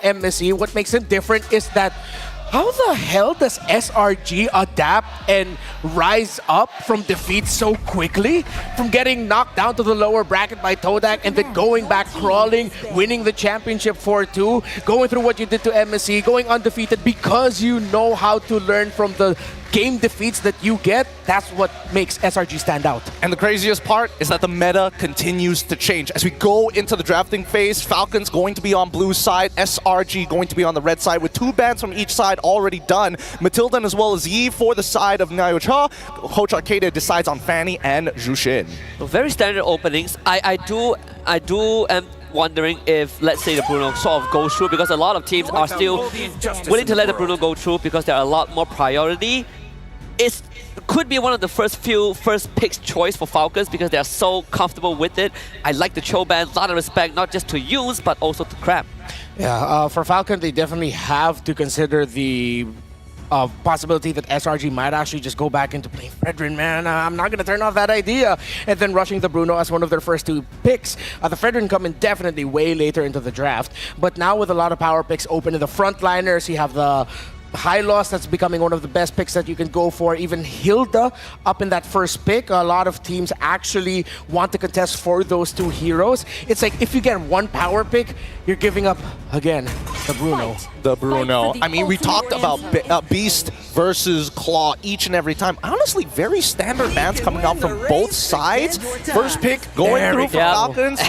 MSE, what makes him different is that how the hell does SRG adapt and rise up from defeat so quickly? From getting knocked down to the lower bracket by Todak and then going back crawling, winning the championship 4-2, going through what you did to MSE, going undefeated because you know how to learn from the game defeats that you get. That's what makes SRG stand out. And the craziest part is that the meta continues to change. As we go into the drafting phase, Falcon's going to be on blue side, SRG going to be on the red side with 2 bans from each side already done. Matildan as well as Yi for the side of Naocha. Coach Arcadia decides on Fanny and Jushin. Very standard openings. I do am wondering if, let's say, the Bruno sort of goes through, because a lot of teams are still willing to let the Bruno go through because there are a lot more priority. It could be one of the first picks choice for Falcons because they are so comfortable with it. I like the Cho ban, a lot of respect, not just to use, but also to crap. Yeah, for Falcon, they definitely have to consider the possibility that SRG might actually just go back into playing Fredrin, man. I'm not going to turn off that idea. And then rushing the Bruno as one of their first 2 picks. The Fredrin come in definitely way later into the draft. But now with a lot of power picks open in the frontliners, you have the High Loss that's becoming one of the best picks that you can go for. Even Hilda up in that first pick. A lot of teams actually want to contest for those 2 heroes. It's like if you get 1 power pick, you're giving up, again, the Bruno. The Bruno. I mean, we talked about Beast versus Claw each and every time. Honestly, very standard bans coming out from both sides. First pick going through for Falcons.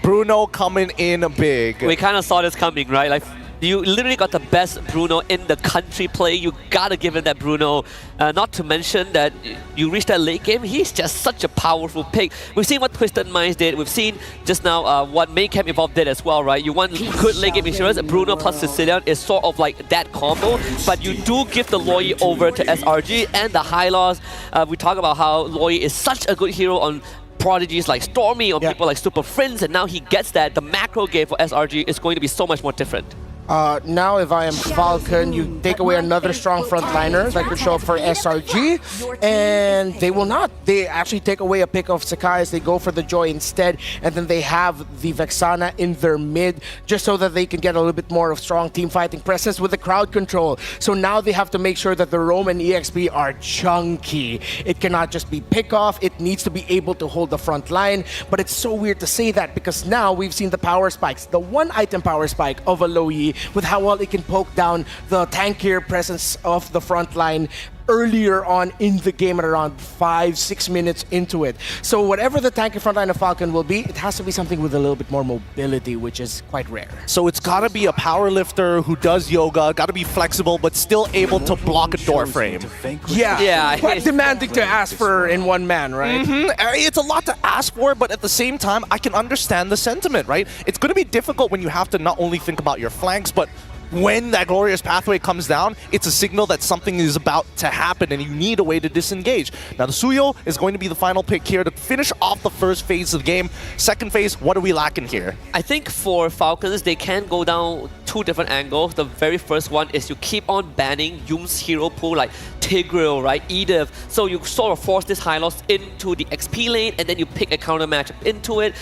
Bruno coming in big. We kind of saw this coming, right? Like, you literally got the best Bruno in the country play. You gotta give it that Bruno. Not to mention that you reach that late game, he's just such a powerful pick. We've seen what Twisted Minds did. We've seen just now what Main Camp Evolved did as well, right? You want good late game insurance. Bruno plus Sicilian is sort of like that combo, but you do give the Loi over to SRG and the High Loss. We talk about how Loi is such a good hero on prodigies like Stormy or people like Super Friends, and now he gets that. The macro game for SRG is going to be so much more different. Now, if I am Falcon, you take away another strong frontliner that could show up for SRG, and they will not. They actually take away a pick of Sakai's, they go for the Joy instead, and then they have the Vexana in their mid, just so that they can get a little bit more of strong team fighting presence with the crowd control. So now they have to make sure that the Roam and EXP are chunky. It cannot just be pick off, it needs to be able to hold the front line, but it's so weird to say that because now we've seen the power spikes, the 1-item power spike of a Loi, with how well it can poke down the tankier presence of the front line earlier on in the game at around 5-6 minutes into it. So whatever the tanky frontline of Falcon will be, it has to be something with a little bit more mobility, which is quite rare. So it's got to be a power lifter who does yoga, got to be flexible, but still able to block a door frame. Yeah, quite demanding to ask for in one man, right? It's a lot to ask for, but at the same time, I can understand the sentiment, right? It's going to be difficult when you have to not only think about your flanks, but when that glorious pathway comes down, it's a signal that something is about to happen and you need a way to disengage. Now the Suyo is going to be the final pick here to finish off the first phase of the game. Second phase, what are we lacking here? I think for Falcons, they can go down 2 different angles. The very first one is you keep on banning Yoon's hero pool like Tigreal, right, Edith. So you sort of force this High Loss into the XP lane and then you pick a counter matchup into it.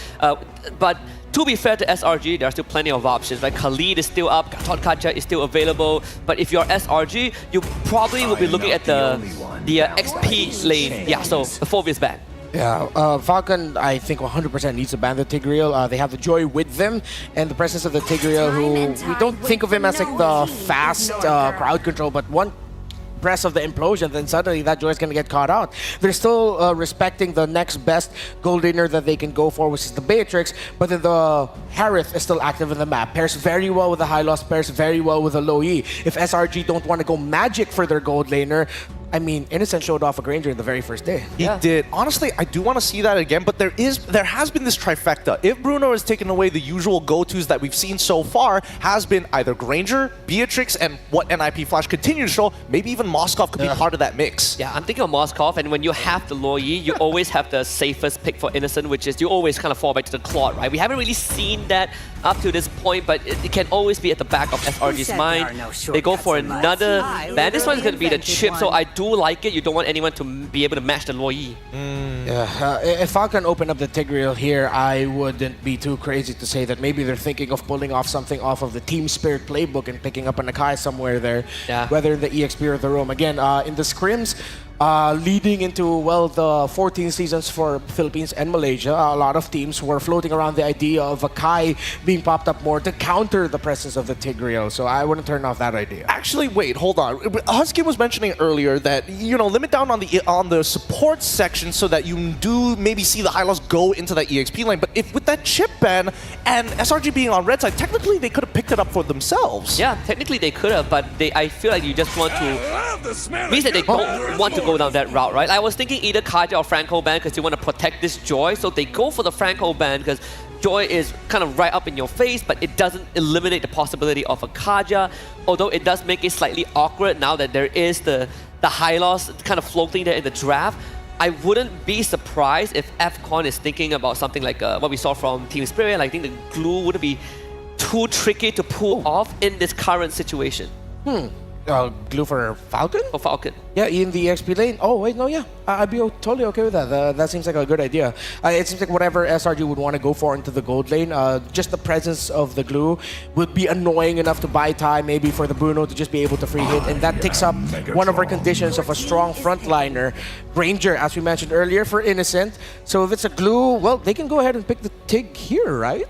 But to be fair to SRG, there are still plenty of options. Like Khalid is still up, Tonkacha is still available. But if you're SRG, you probably will be looking at the XP lane. Yeah, so the 4 is banned. Yeah, Falcon, I think 100% needs to ban the Tigreal. They have the Joy with them, and the presence of the Tigreal, who we don't think of him as like the fast crowd control, but one press of the implosion, then suddenly that Joy is going to get caught out. They're still respecting the next best gold laner that they can go for, which is the Beatrix, but then the Harith is still active in the map. Pairs very well with the High Loss, pairs very well with the Loi. If SRG don't want to go magic for their gold laner, I mean, Innocent showed off a Granger in the very first day. He did. Honestly, I do want to see that again, but there has been this trifecta. If Bruno has taken away the usual go-tos that we've seen so far, has been either Granger, Beatrix, and what NIP Flash continue to show, maybe even Moskov could be part of that mix. Yeah, I'm thinking of Moskov, and when you have the Loi, you always have the safest pick for Innocent, which is you always kind of fall back to the Claude, right? We haven't really seen that up to this point, but it can always be at the back of SRG's mind. They go for another ban. This one's going to be the chip, so I do like it. You don't want anyone to be able to match the Loi. If Falcon opened up the Tigreal here, I wouldn't be too crazy to say that maybe they're thinking of pulling off something off of the Team Spirit playbook and picking up an Akai somewhere there, whether in the EXP or the Roam. Again, in the scrims, leading into, well, the 14 seasons for Philippines and Malaysia, a lot of teams were floating around the idea of Akai being popped up more to counter the presence of the Tigreal, so I wouldn't turn off that idea. Actually, wait, hold on. Husky was mentioning earlier that, you know, limit down on the support section so that you do maybe see the high loss go into that EXP lane, but if with that chip ban and SRG being on red side, technically they could have picked it up for themselves. Yeah, technically they could have, but I feel like you just want to... means that they don't want to go down that route, right? I was thinking either Kaja or Franco ban because you want to protect this Joy, so they go for the Franco ban because Joy is kind of right up in your face, but it doesn't eliminate the possibility of a Kaja, although it does make it slightly awkward now that there is the high loss kind of floating there in the draft. I wouldn't be surprised if FCON is thinking about something like what we saw from Team Spirit. I think the glue wouldn't be too tricky to pull off in this current situation. Glue for Falcon? For Falcon. Yeah, in the EXP lane. Oh, wait, no, yeah. I'd be totally okay with that. That seems like a good idea. It seems like whatever SRG would want to go for into the gold lane, just the presence of the glue would be annoying enough to buy time maybe for the Bruno to just be able to free hit. And that takes up one of our conditions of a strong frontliner. Ranger, as we mentioned earlier, for Innocent. So if it's a glue, well, they can go ahead and pick the Tig here, right?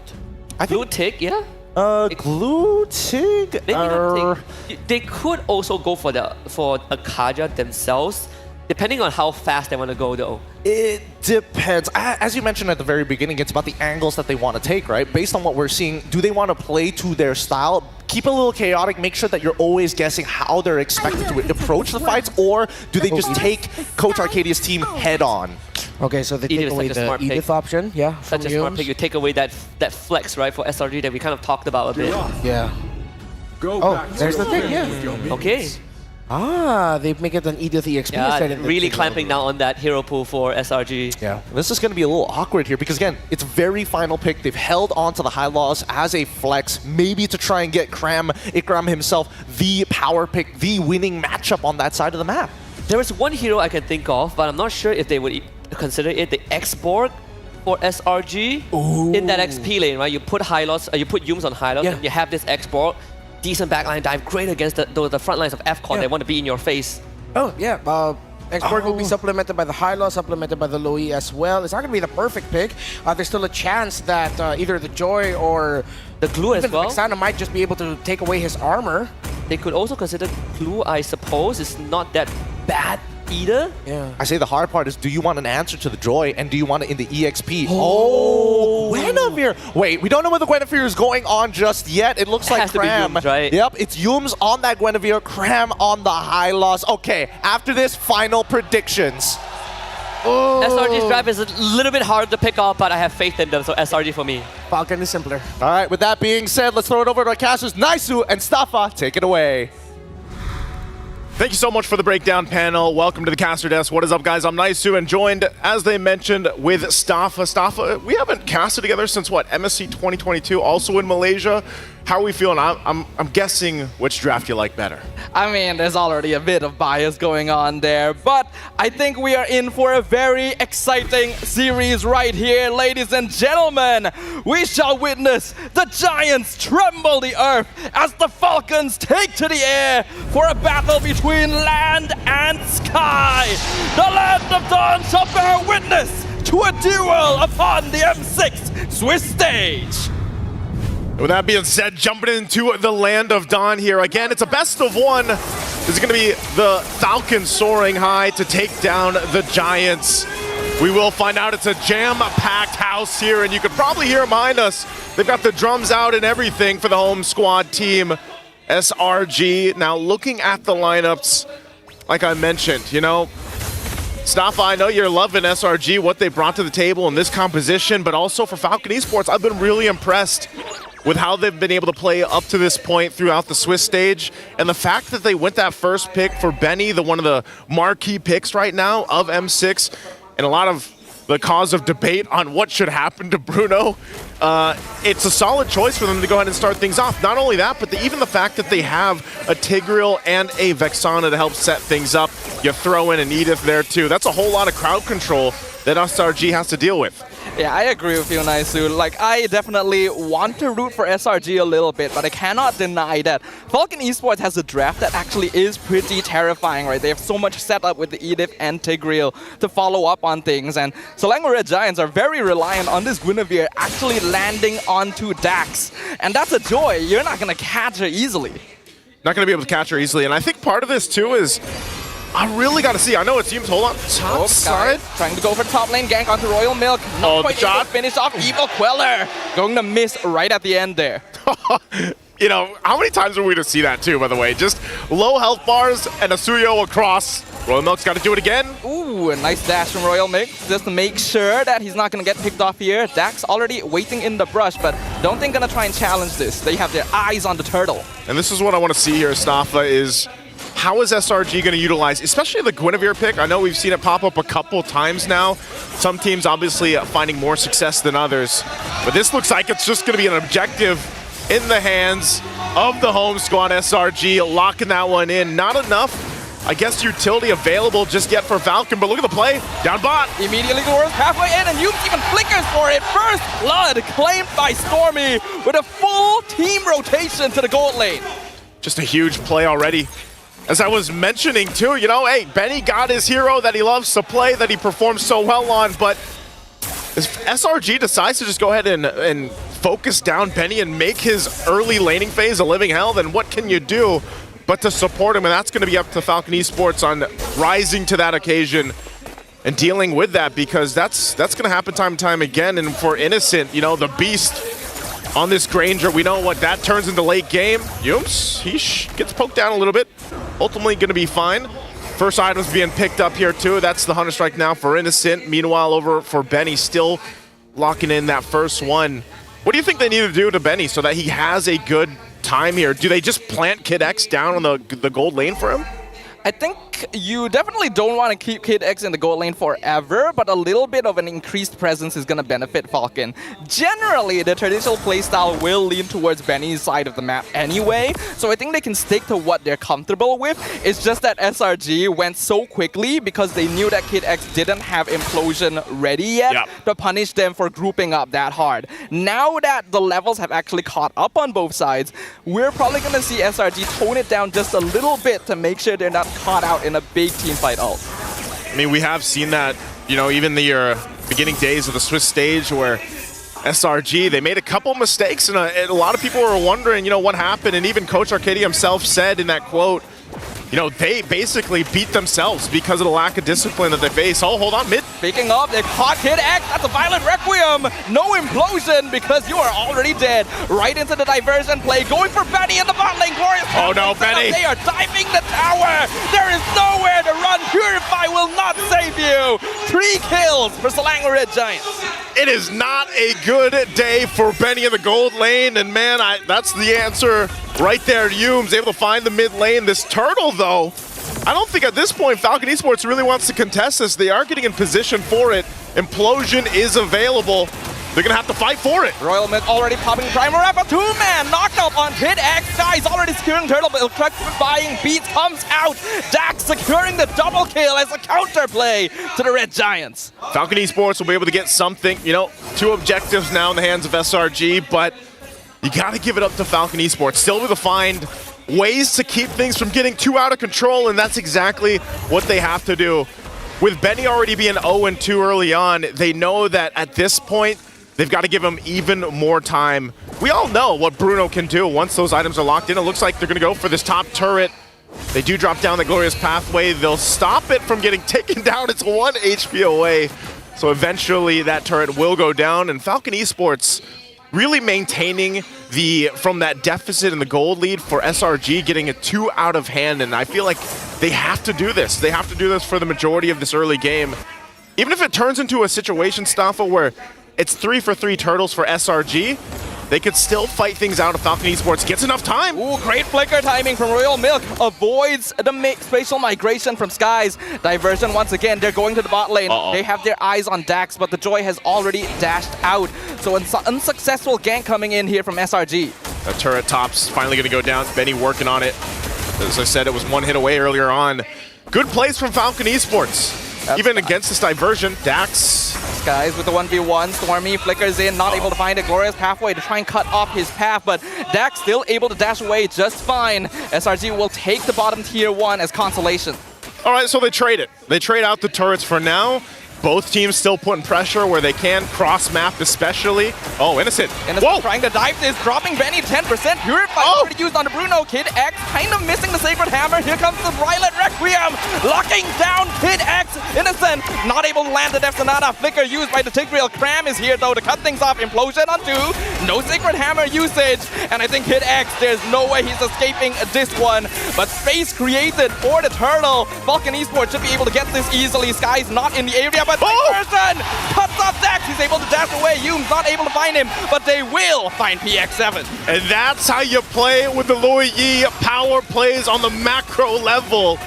Glue Tig, yeah. Glue Tig? Maybe not Tig. They could also go for a Kaja themselves, depending on how fast they want to go though. It depends. As you mentioned at the very beginning, it's about the angles that they want to take, right? Based on what we're seeing, do they want to play to their style? Keep it a little chaotic, make sure that you're always guessing how they're expected to approach the fights, or do they just take Coach Arcadia's team head on? Okay, so they take away the Edith option, yeah. Such a smart pick. You take away that flex, right, for SRG that we kind of talked about a bit. Yeah. Oh, there's the thing, yeah. Okay. They make it an Edith EXP instead of really clamping down on that hero pool for SRG. Yeah, this is going to be a little awkward here because, again, it's very final pick. They've held on to the high loss as a flex, maybe to try and get Ikram himself the power pick, the winning matchup on that side of the map. There is one hero I can think of, but I'm not sure if they would consider it the X-Borg for SRG in that XP lane, right? You put high loss, you put Yums on high loss, and you have this X-Borg. Decent backline dive, great against the front lines of FCON. They want to be in your face. Oh, yeah. X-Borg will be supplemented by the high loss, supplemented by the low E as well. It's not going to be the perfect pick. There's still a chance that either the Joy or the glue as well. Vexana might just be able to take away his armor. They could also consider glue, I suppose. It's not that bad either. Yeah. I say the hard part is, do you want an answer to the Joy and do you want it in the EXP? Oh, Guinevere. Wait, we don't know where the Guinevere is going on just yet. It looks like Cram. Yums, right? Yep, it's Yums on that Guinevere, Cram on the high loss. Okay, after this, final predictions. SRG's drive is a little bit hard to pick up, but I have faith in them, so SRG for me. Falcon is simpler. All right, with that being said, let's throw it over to our casters, Naisu and Staffa. Take it away. Thank you so much for the breakdown panel. Welcome to the caster desk. What is up, guys? I'm Naisu and joined, as they mentioned, with Staffa. Staffa, we haven't casted together since what, MSC 2022, also in Malaysia. How are we feeling? I'm guessing which draft you like better. I mean, there's already a bit of bias going on there, but I think we are in for a very exciting series right here, ladies and gentlemen. We shall witness the Giants tremble the earth as the Falcons take to the air for a battle between land and sky. The land of Dawn shall bear witness to a duel upon the M6 Swiss stage. With that being said, jumping into the land of Dawn here. Again, it's a best of one. This is going to be the Falcons soaring high to take down the Giants. We will find out. It's a jam-packed house here, and you could probably hear behind us. They've got the drums out and everything for the home squad team, SRG. Now, looking at the lineups, like I mentioned, you know, Staffa, I know you're loving SRG, what they brought to the table in this composition, but also for Falcon Esports, I've been really impressed with how they've been able to play up to this point throughout the Swiss stage. And the fact that they went that first pick for Benny, one of the marquee picks right now of M6, and a lot of the cause of debate on what should happen to Bruno, it's a solid choice for them to go ahead and start things off. Not only that, but even the fact that they have a Tigreal and a Vexana to help set things up. You throw in an Edith there too. That's a whole lot of crowd control that SRG has to deal with. Yeah, I agree with you, Naisu. Like, I definitely want to root for SRG a little bit, but I cannot deny that Falcon Esports has a draft that actually is pretty terrifying, right? They have so much set up with the Edith and Tigreal to follow up on things, and Selangor Red Giants are very reliant on this Guinevere actually landing onto Dax. And that's a joy. You're not going to catch her easily. Not going to be able to catch her easily, and I think part of this, too, is I really got to see. I know it seems, hold on, top side. Trying to go for top lane gank onto Royal Milk. Not quite able to finish off Evil Queller. Going to miss right at the end there. You know, how many times are we to see that too, by the way? Just low health bars and a Suyo across. Royal Milk's got to do it again. Ooh, a nice dash from Royal Milk just to make sure that he's not going to get picked off here. Dax already waiting in the brush, but don't think going to try and challenge this. They have their eyes on the turtle. And this is what I want to see here, Stafa, is how is SRG going to utilize, especially the Guinevere pick? I know we've seen it pop up a couple times now. Some teams obviously finding more success than others. But this looks like it's just going to be an objective in the hands of the home squad. SRG locking that one in. Not enough, I guess, utility available just yet for Falcon, but look at the play. Down bot. Immediately goes halfway in, and Yuke even flickers for it. First blood claimed by Stormy with a full team rotation to the gold lane. Just a huge play already. As I was mentioning too, you know, hey, Benny got his hero that he loves to play, that he performs so well on, but if SRG decides to just go ahead and focus down Benny and make his early laning phase a living hell, then what can you do but to support him? And that's going to be up to Falcon Esports on rising to that occasion and dealing with that, because that's going to happen time and time again. And for Innocent, you know, the beast on this Granger, we know what that turns into late game. Yums, he gets poked down a little bit. Ultimately going to be fine. First items being picked up here too. That's the Hunter Strike now for Innocent. Meanwhile, over for Benny, still locking in that first one. What do you think they need to do to Benny so that he has a good time here? Do they just plant Kid X down on the gold lane for him? I think you definitely don't want to keep Kid X in the gold lane forever, but a little bit of an increased presence is going to benefit Falcon. Generally, the traditional playstyle will lean towards Benny's side of the map anyway, so I think they can stick to what they're comfortable with. It's just that SRG went so quickly because they knew that Kid X didn't have Implosion ready yet to punish them for grouping up that hard. Now that the levels have actually caught up on both sides, we're probably going to see SRG tone it down just a little bit to make sure they're not caught out in a big team fight ult. I mean, we have seen that, you know, even the beginning days of the Swiss stage where SRG, they made a couple mistakes, and a lot of people were wondering, you know, what happened. And even Coach Arcadia himself said in that quote, you know, they basically beat themselves because of the lack of discipline that they face. Oh, hold on, mid. Speaking of, they caught Kid X. That's a violent requiem. No implosion because you are already dead. Right into the diversion play. Going for Benny in the bot lane. Glorious. Oh no, Benny. They are diving the tower. There is nowhere to run. Purify will not save you. 3 kills for Selangor Red Giants. It is not a good day for Benny in the gold lane, and man, that's the answer right there. Yume's able to find the mid lane. This turtle, though, I don't think at this point Falcon Esports really wants to contest this. They are getting in position for it. Implosion is available. They're going to have to fight for it. Royal Milk already popping Primer up. A 2-man knockout on Kid X. Guys already securing turtle, but truck buying beats comes out. Dax securing the double kill as a counterplay to the Red Giants. Falcon Esports will be able to get something, you know, 2 objectives now in the hands of SRG, but you got to give it up to Falcon Esports. Still able to find ways to keep things from getting too out of control, and that's exactly what they have to do. With Benny already being 0-2 early on, they know that at this point, they've got to give him even more time. We all know what Bruno can do once those items are locked in. It looks like they're going to go for this top turret. They do drop down the Glorious Pathway. They'll stop it from getting taken down. It's 1 HP away. So eventually that turret will go down, and Falcon Esports really maintaining from that deficit in the gold lead for SRG, getting it 2 out of hand, and I feel like they have to do this. They have to do this for the majority of this early game. Even if it turns into a situation, Stafa, where it's 3 for 3 turtles for SRG, they could still fight things out if Falcon Esports gets enough time. Ooh, great flicker timing from Royal Milk. Avoids the spatial migration from Skies. Diversion once again. They're going to the bot lane. They have their eyes on Dax, but the Joy has already dashed out. So an unsuccessful gank coming in here from SRG. That turret top's finally going to go down. Benny working on it. As I said, it was 1 hit away earlier on. Good plays from Falcon Esports. even against this diversion. Dax. Guys with the 1v1, Stormy flickers in, not able to find a glorious pathway to try and cut off his path, but Dax still able to dash away just fine. SRG will take the bottom tier 1 as consolation. All right, so they trade it. They trade out the turrets for now. Both teams still putting pressure where they can, cross-map especially. Oh, Innocent. Innocent trying to dive this, dropping Benny 10%. Purify already used on the Bruno. Kid X kind of missing the Sacred Hammer. Here comes the Violet Requiem, locking down Kid X. Innocent not able to land the Death Sonata. Flicker used by the Tigreal. Cram is here though to cut things off. Implosion on 2. No Sacred Hammer usage. And I think Kid X, there's no way he's escaping this one. But space created for the turtle. Falcon Esports should be able to get this easily. Sky's not in the area, but person cuts off Dax. He's able to dash away. Hume's not able to find him, but they will find PX7. And that's how you play with the Louis Yi power plays on the macro level.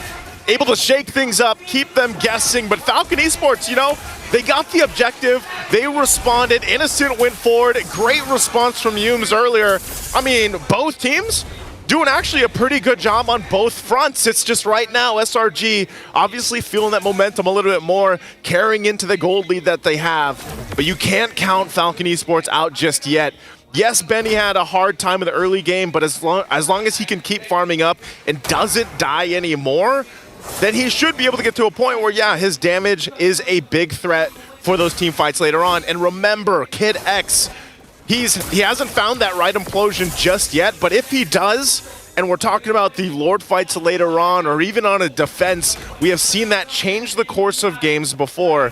Able to shake things up, keep them guessing, but Falcon Esports, you know, they got the objective, they responded, Innocent went forward, great response from Humes earlier. I mean, both teams doing actually a pretty good job on both fronts. It's just right now, SRG obviously feeling that momentum a little bit more, carrying into the gold lead that they have. But you can't count Falcon Esports out just yet. Yes, Benny had a hard time in the early game, but as long as he can keep farming up and doesn't die anymore, then he should be able to get to a point where, yeah, his damage is a big threat for those team fights later on. And remember, Kid X, he hasn't found that right implosion just yet, but if he does, and we're talking about the Lord fights later on, or even on a defense, we have seen that change the course of games before.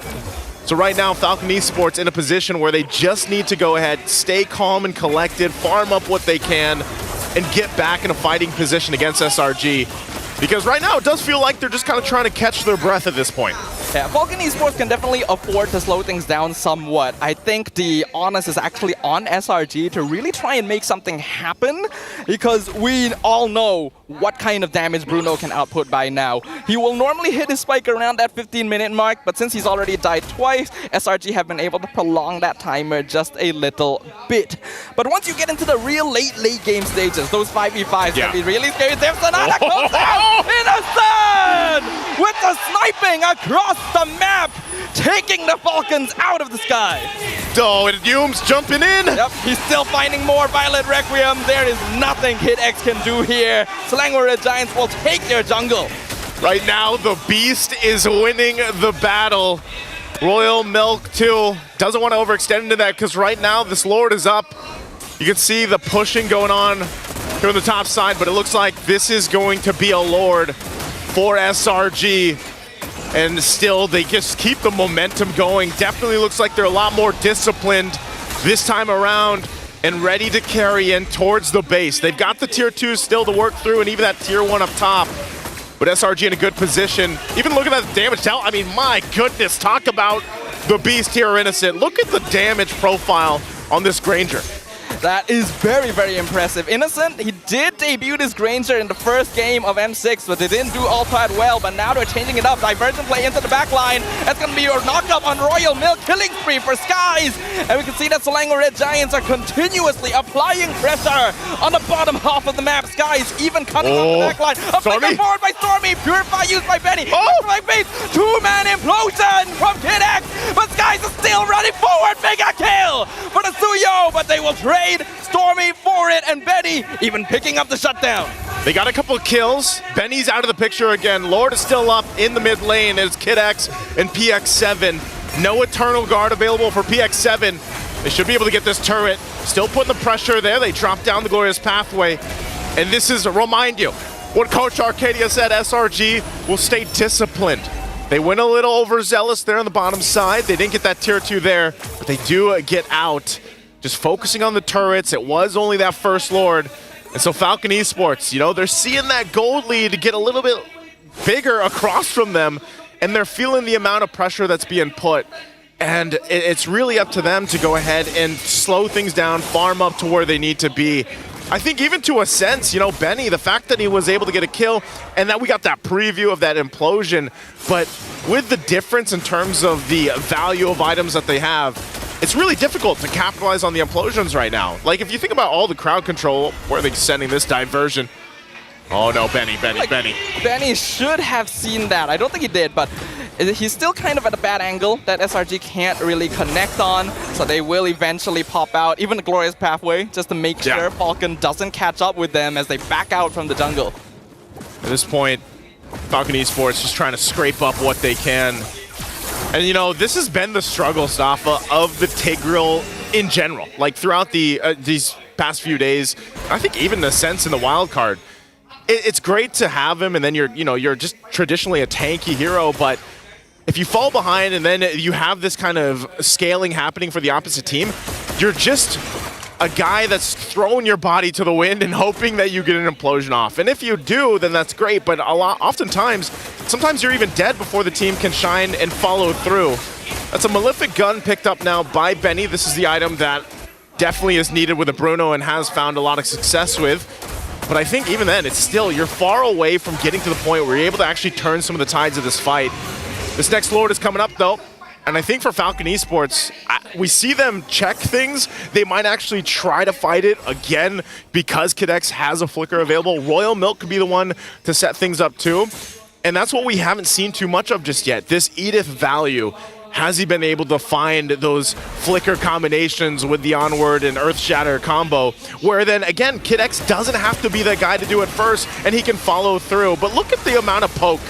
So right now, Falcon Esports in a position where they just need to go ahead, stay calm and collected, farm up what they can, and get back in a fighting position against SRG. Because right now, it does feel like they're just kind of trying to catch their breath at this point. Yeah, Falcon Esports can definitely afford to slow things down somewhat. I think the onus is actually on SRG to really try and make something happen, because we all know what kind of damage Bruno can output by now. He will normally hit his spike around that 15-minute mark, but since he's already died twice, SRG have been able to prolong that timer just a little bit. But once you get into the real late game stages, those 5v5s can be really scary. There's another close out! Innocent! With the sniping across the map, taking the Falcons out of the sky. Oh, and Hume's jumping in. Yep, he's still finding more Violet Requiem. There is nothing Kid X can do here. Selangor Giants will take their jungle. Right now, the Beast is winning the battle. Royal Milk, too, doesn't want to overextend into that, because right now, this Lord is up. You can see the pushing going on here on the top side, but it looks like this is going to be a Lord for SRG. And still, they just keep the momentum going. Definitely looks like they're a lot more disciplined this time around and ready to carry in towards the base. They've got the tier 2 still to work through, and even that tier 1 up top. But SRG in a good position. Even looking at the damage tell, I mean, my goodness, talk about the Beast here, Innocent. Look at the damage profile on this Granger. That is very, very impressive. Innocent, he did debut this Granger in the first game of M6, but they didn't do all that well. But now they're changing it up. Divergent play into the back line. That's going to be your knockup on Royal Milk. Killing spree for Skies. And we can see that Selangor Red Giants are continuously applying pressure on the bottom half of the map. Skies even cutting off the back line. A flicker forward by Stormy. Purify used by Benny. Two-man implosion from Kid X. But Skies is still running forward. Mega kill for the Suyo. But they will trade Stormy for it, and Benny even picking up the shutdown. They got a couple of kills. Benny's out of the picture again. Lord is still up in the mid lane. It's Kid X and PX7. No Eternal Guard available for PX7. They should be able to get this turret. Still putting the pressure there. They drop down the Glorious Pathway. And this is, remind you, what Coach Arcadia said, SRG will stay disciplined. They went a little overzealous there on the bottom side. They didn't get that tier 2 there, but they do get out. Just focusing on the turrets. It was only that first Lord. And so Falcon Esports, you know, they're seeing that gold lead get a little bit bigger across from them, and they're feeling the amount of pressure that's being put. And it's really up to them to go ahead and slow things down, farm up to where they need to be. I think even to a sense, you know, Benny, the fact that he was able to get a kill and that we got that preview of that implosion, but with the difference in terms of the value of items that they have, it's really difficult to capitalize on the implosions right now. Like, if you think about all the crowd control, where are they sending this diversion? Oh no, Benny. Benny should have seen that. I don't think he did, but He's still kind of at a bad angle that SRG can't really connect on, so they will eventually pop out, even the Glorious Pathway, just to make sure Falcon doesn't catch up with them as they back out from the jungle. At this point, Falcon Esports just trying to scrape up what they can. And you know, this has been the struggle, Stafa, of the Tigreal in general. Like throughout these past few days, I think even the sense in the wild card. It's great to have him, and then you're just traditionally a tanky hero, but if you fall behind and then you have this kind of scaling happening for the opposite team, you're just a guy that's throwing your body to the wind and hoping that you get an implosion off. And if you do, then that's great, but sometimes you're even dead before the team can shine and follow through. That's a Malefic Gun picked up now by Benny. This is the item that definitely is needed with a Bruno and has found a lot of success with. But I think even then, it's still, you're far away from getting to the point where you're able to actually turn some of the tides of this fight. This next Lord is coming up though, and I think for Falcon Esports, we see them check things. They might actually try to fight it again because Kid X has a flicker available. Royal Milk could be the one to set things up too. And that's what we haven't seen too much of just yet. This Edith value. Has he been able to find those flicker combinations with the Onward and Earthshatter combo, where then again, Kid X doesn't have to be the guy to do it first and he can follow through. But look at the amount of poke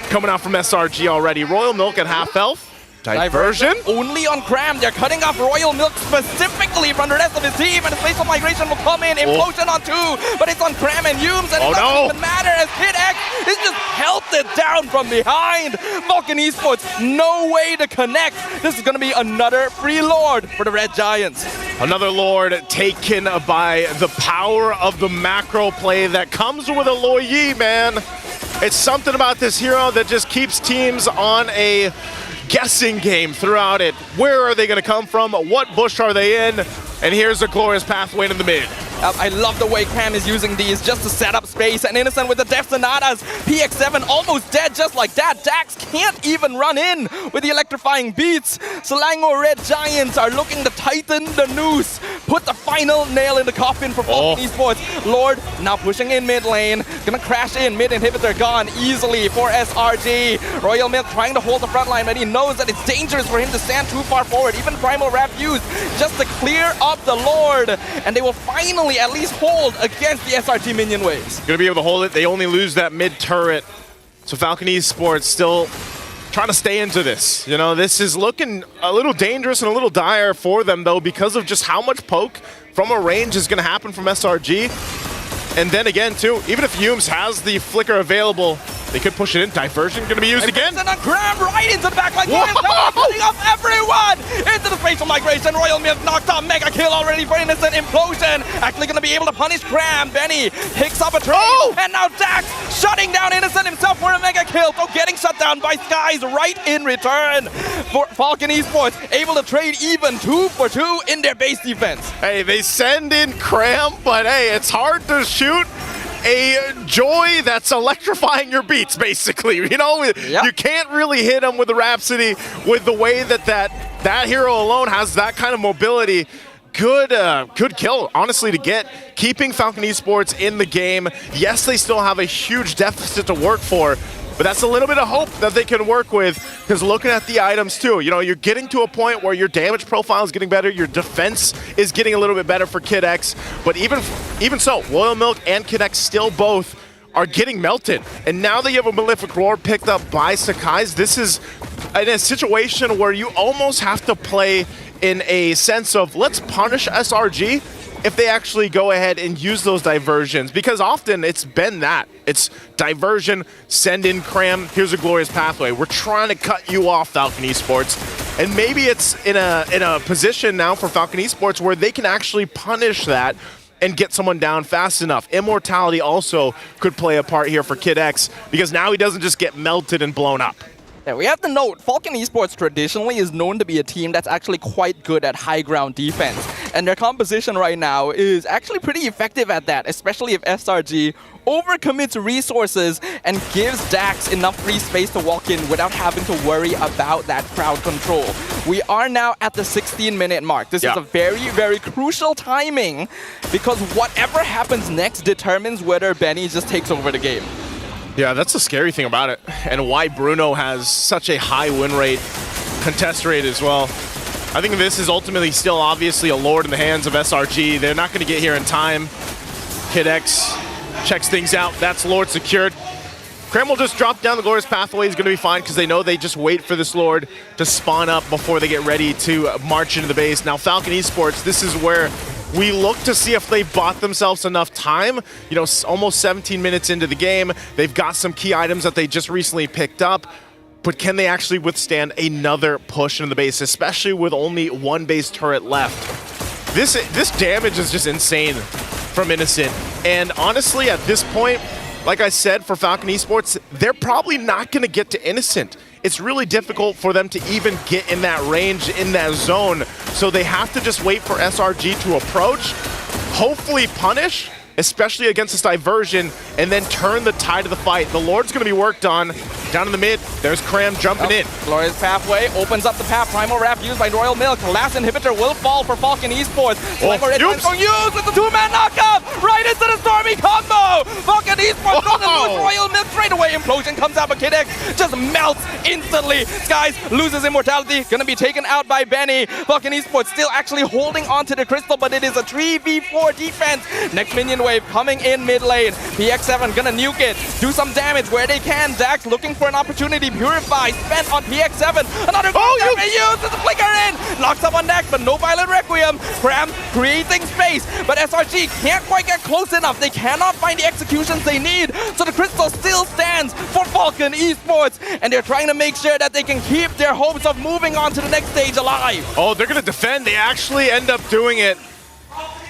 coming out from SRG already. Royal Milk at half health. Diversion? Only on Cram. They're cutting off Royal Milk specifically from the rest of his team, and the Spatial Migration will come in. Implosion on 2, but it's on Cram and Humes, and it doesn't even matter as Kid X is just held it down from behind. Falcon Esports, no way to connect. This is going to be another free Lord for the Red Giants. Another Lord taken by the power of the macro play that comes with a Loi Yi, man. It's something about this hero that just keeps teams on a guessing game throughout it. Where are they going to come from? What bush are they in? And here's a Glorious Pathway in the mid. I love the way Cram is using these just to set up space. And Innocent with the Death Sonatas. PX7 almost dead just like that. Dax can't even run in with the electrifying beats. Selangor Red Giants are looking to tighten the noose. Put the final nail in the coffin for Falcon Esports. Lord now pushing in mid lane. Gonna crash in. Mid inhibitor gone easily for SRG. Royal Milk trying to hold the front line, but he knows that it's dangerous for him to stand too far forward. Even Primal Wrap used just to clear up the Lord. And they will finally at least hold against the SRG minion waves. Gonna be able to hold it. They only lose that mid turret. So Falcon Esports still trying to stay into this. You know, this is looking a little dangerous and a little dire for them though, because of just how much poke from a range is gonna happen from SRG. And then again too, even if Humes has the flicker available, they could push it in. Diversion gonna be used again. And a Cram right into the back like cutting off everyone into the Spatial Migration. Royal Milk knocked off. Mega kill already for Innocent. Implosion actually gonna be able to punish Cram. Benny picks up a trade. And now Dax shutting down Innocent himself for a mega kill. So getting shut down by Skies right in return. For Falcon Esports able to trade even 2 for 2 in their base defense. Hey, they send in Cram, but hey, it's hard to shoot a Joy that's electrifying your beats, basically. You know, you can't really hit him with the Rhapsody with the way that hero alone has that kind of mobility. Good kill, honestly, to get. Keeping Falcon Esports in the game. Yes, they still have a huge deficit to work for, but that's a little bit of hope that they can work with, because looking at the items too, you know, you're getting to a point where your damage profile is getting better, your defense is getting a little bit better for Kid X, but even so, Royal Milk and Kid X still both are getting melted. And now that you have a Malefic Roar picked up by Sakai's, this is in a situation where you almost have to play in a sense of, let's punish SRG if they actually go ahead and use those diversions, because often it's been that. It's diversion, send in Cram, here's a Glorious Pathway. We're trying to cut you off, Falcon Esports. And maybe it's in a position now for Falcon Esports where they can actually punish that and get someone down fast enough. Immortality also could play a part here for Kid X, because now he doesn't just get melted and blown up. Yeah, we have to note, Falcon Esports traditionally is known to be a team that's actually quite good at high ground defense. And their composition right now is actually pretty effective at that, especially if SRG overcommits resources and gives Dax enough free space to walk in without having to worry about that crowd control. We are now at the 16-minute mark. This is a very, very crucial timing, because whatever happens next determines whether Benny just takes over the game. Yeah, that's the scary thing about it, and why Bruno has such a high win rate, contest rate as well. I think this is ultimately still obviously a Lord in the hands of SRG. They're not going to get here in time. Kid X checks things out. That's Lord secured. Cram will just drop down the Glorious Pathway. Is going to be fine because they know they just wait for this Lord to spawn up before they get ready to march into the base. Now, Falcon Esports, this is where we look to see if they bought themselves enough time. You know, almost 17 minutes into the game. They've got some key items that they just recently picked up. But can they actually withstand another push into the base, especially with only one base turret left? This damage is just insane from Innocent. And honestly, at this point, like I said, for Falcon Esports, they're probably not going to get to Innocent. It's really difficult for them to even get in that range, in that zone. So they have to just wait for SRG to approach, hopefully punish, especially against this diversion, and then turn the tide of the fight. The Lord's going to be worked on. Down in the mid, there's Cram jumping in. Glorious Pathway opens up the path. Primal Wrap used by Royal Milk. Last inhibitor will fall for Falcon Esports. Slimer used with the two-man knockup right into the Stormy combo. Falcon Esports doesn't lose Royal Milk straight away. Implosion comes out, but Kid X just melts instantly. Skies loses immortality, gonna be taken out by Benny. Falcon Esports still actually holding on to the crystal, but it is a 3v4 defense. Next minion wave coming in mid lane. PX7 gonna nuke it, do some damage where they can. Dax looking for an opportunity. Purify spent on PX7. Another uses the flicker in. Locks up on Dax, but no Violent Requiem. Cram creating space, but SRG can't quite get close enough. They cannot find the executions they need, so the crystal still stands for Falcon Esports, and they're trying to make sure that they can keep their hopes of moving on to the next stage alive. Oh, they're going to defend. They actually end up doing it.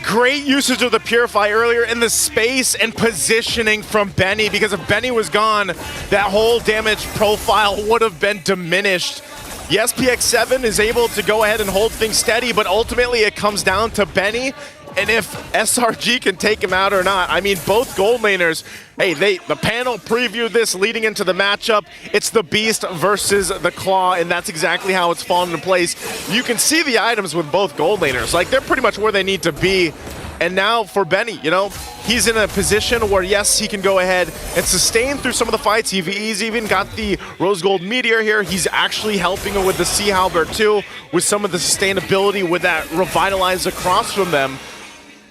Great usage of the Purify earlier in the space and positioning from Benny, because if Benny was gone, that whole damage profile would have been diminished. Yes, PX7 is able to go ahead and hold things steady, but ultimately it comes down to Benny and if SRG can take him out or not. I mean, both gold laners, hey, the panel previewed this leading into the matchup. It's the Beast versus the Claw, and that's exactly how it's fallen into place. You can see the items with both gold laners. Like, they're pretty much where they need to be. And now for Benny, you know, he's in a position where, yes, he can go ahead and sustain through some of the fights. He's even got the Rose Gold Meteor here. He's actually helping him with the Sea Halberd too, with some of the sustainability with that Revitalize across from them.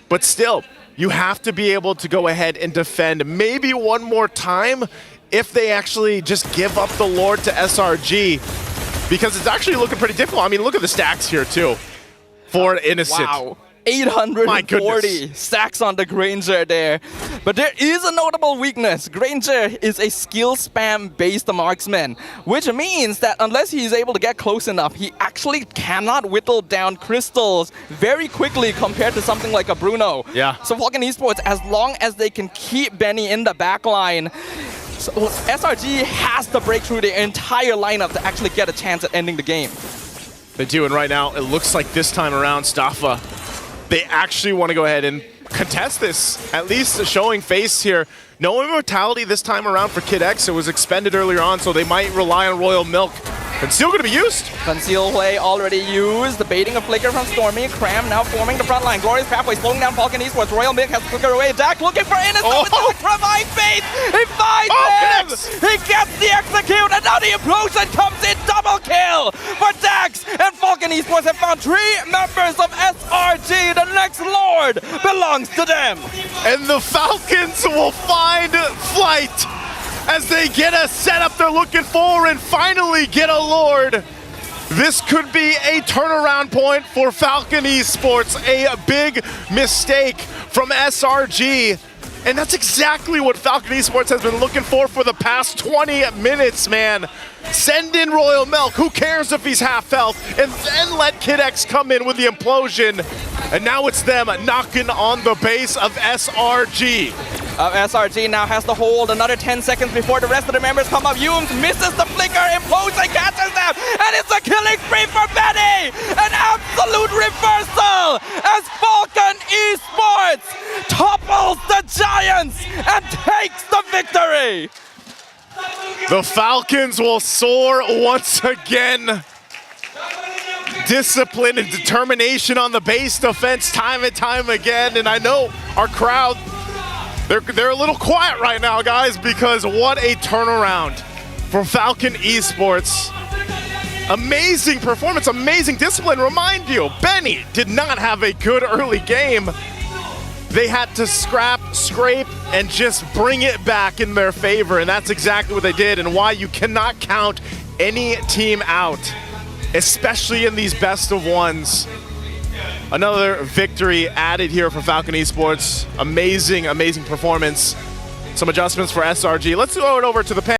But still, you have to be able to go ahead and defend maybe one more time if they actually just give up the Lord to SRG, because it's actually looking pretty difficult. I mean, look at the stacks here too for Innocent. Wow. 840 stacks on the Granger there. But there is a notable weakness. Granger is a skill spam based marksman, which means that unless he's able to get close enough, he actually cannot whittle down crystals very quickly compared to something like a Bruno. Yeah. So Falcon Esports, as long as they can keep Benny in the back line, so SRG has to break through the entire lineup to actually get a chance at ending the game. They do, and right now it looks like this time around, Staffa, they actually want to go ahead and contest this, at least showing face here. No immortality this time around for Kid X. It was expended earlier on, so they might rely on Royal Milk. It's still going to be used. Conceal Play already used. The baiting of Flicker from Stormy. Cram now forming the front line. Glorious Pathway slowing down Falcon Esports. Royal Milk has to flicker away. Jack looking for Innocent with the Provide Faith. He finds him. He gets the execute, and now the implosion comes in. Double kill for Dax. And Falcon Esports have found 3 members of SRG. The next Lord belongs to them. And the Falcons will find flight as they get a setup they're looking for and finally get a Lord. This could be a turnaround point for Falcon Esports. A big mistake from SRG. And that's exactly what Falcon Esports has been looking for the past 20 minutes, man. Send in Royal Milk, who cares if he's half health, and then let Kid X come in with the implosion. And now it's them knocking on the base of SRG. SRG now has to hold another 10 seconds before the rest of the members come up. Yumes misses the flicker, implosion catches them, and it's a killing spree for Benny! An absolute reversal as Falcon Esports topples the Giants and takes the victory! The Falcons will soar once again. Discipline and determination on the base defense time and time again, and I know our crowd, They're a little quiet right now, guys, because what a turnaround from Falcon Esports. Amazing performance, amazing discipline. Remind you, Benny did not have a good early game. They had to scrape, and just bring it back in their favor, and that's exactly what they did, and why you cannot count any team out, especially in these best of ones. Another victory added here for Falcon Esports. Amazing, amazing performance. Some adjustments for SRG. Let's throw it over to the panel.